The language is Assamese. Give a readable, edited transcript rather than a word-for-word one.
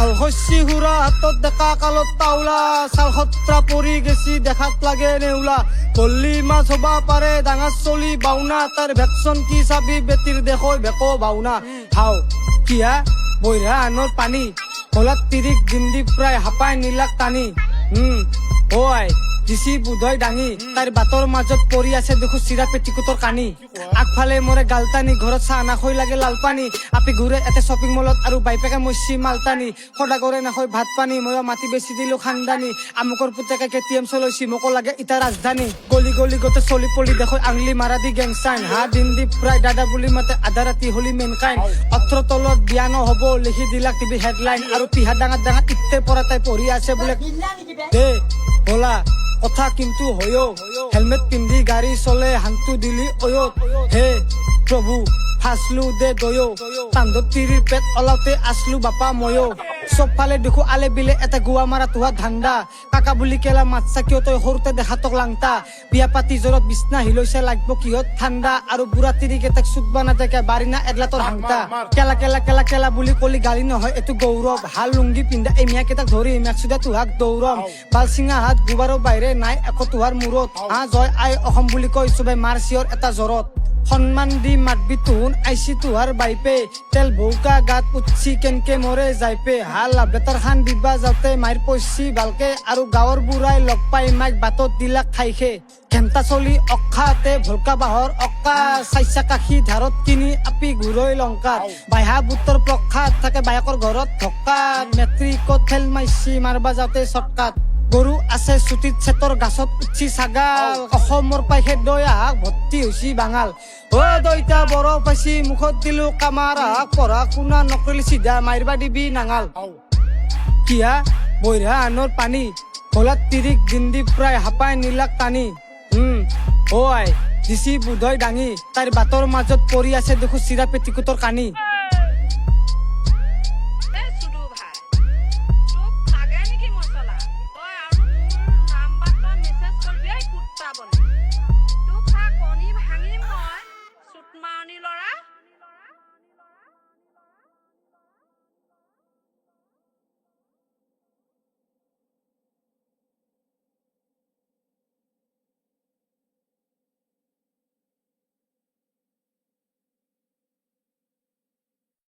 হাল শস্যি হুৰা হাতত ডেকা কালত তাওলা চাল সত্ৰা পৰি গেছি দেখাত লাগে নেউলা পল্লী মাছ হবা পাৰে ডাঙৰ চলি বাউনা তাৰ ভেকচন কি চাবি বেটিৰ দেখৈ বেকো বাউনা হাও কিয়া বৈৰা আনৰ পানী হলাত তিৰিক জিন্দি প্ৰায় হাপাই নীলাক টানি ঐ দিছি বুধই ডাঙি তাইৰ বাটৰ মাজত পৰি আছে দেখো চিৰা পেটিকুটৰ কানি আগফালে মৰে গালটানি ঘৰত চাহ নাখৈ লাগে লাল পানী আপি ঘূৰে এতে শ্বপিং মলত আৰু বাইপেকে মচি মালটানি সদা কৰে নাখৈ ভাত পানী মই মাটি বেচি দিলো খানদানি আমুকৰ পুতেকে কেটিএম চলৈছি মোকো লাগে ইটা ৰাজধানী গলি গলি গোটে চলি পলি দেখো আংলি মাৰা দি গেং চাইন হা দিন দি প্ৰায় দাদা বুলি মাতে আধা ৰাতি হলি মেনকাইন অথ্ৰ তলত বিয়া নহ'ব লিখি দিলাক টিভি হেডলাইন আৰু পিহা ডাঙৰ ডাঙৰ ইত্তে পৰা তাই পঢ়ি আছে বোলে দে বলা কথা কিন্তু হয়ো হেলমেট পিন্ধি গাড়ী চলে হাংটো দিলি অয়ত হে প্ৰভু ফাঁচলো দে দয়ো কান্ধত তিৰিৰ পেট ওলাওতে আছলো বাপা ময়ো চবফালে দেখো আলে বিলে এটা গুৱা মাৰা তোহা ধান্দা কাকা বুলি কেলা মাতছা কিয় তই সৰুতে দেখাতক লাংটা বিয়া পাতি জ্বৰত বিছনা হিলৈছে লাগব কিহত ঠাণ্ডা আৰু বুঢ়া তিৰি কেইটাক চুকবা নাথাকে বাৰিনা এডলাতৰ হাংটা কেলা কেলা কেলা কেলা বুলি কলি গালি নহয় এইটো গৌৰৱ হাল লুংগি পিন্ধা এই মিয়া কেইটাক ধৰি মেক্সুদা তোহাক দৌৰম বালচিঙা হাত গুবাৰৰ বাহিৰে নাই একো তোহাৰ মূৰত জয় আই অসম বুলি কৈ চবে মাৰ চিঞৰ এটা জ্বৰত সন্মান দি মাতবি তুহুন আইছি তোহাৰ বাইপে তেল ভৌকা গাত উঠছি কেনকে মৰে যাইপে হাল বেটাৰ খান দিবা যাওঁতে মাইৰ পইছি ভালকে আৰু গাঁৱৰ বুঢ়াই লগ পাই মাইক বাটত দিলাক খাইখে ঘেণ্টা চলি অখাতে ভলকা বাঁহৰ অক্কা চাইছা কাশী ধাৰত কিনি আপি ঘূৰৈ লংকাত বাইহা বুটৰ প্ৰসাদ থাকে বায়েকৰ ঘৰত ধক্কাত মেট্ৰিকত ফেল মাইছি মাৰবা যাওঁতে চটকাত গৰু আছে চুটিত চেতৰ গাছত উঠছি ছাগাল অসমৰ পাই খেদৈ আহাক ভৰ্তি হৈছি বাঙাল দইতা বৰ পাইছি মুখত দিলো কামাৰ আহাক পঢ়া শুনা নকৰিলি চিধা মাৰিবা দিবি নাঙাল কিয়া বৈৰা আনৰ পানী হলাত তিৰিক জিন্দি প্ৰায় হাপাই নীলাক টানি ঐ দিছি বুধই ডাঙি তাইৰ বাটৰ মাজত পৰি আছে দেখো চিৰা পেটিকুটৰ কানি নাম্বাৰটা মেছেজ কৰিবি এই কুত্তা বনে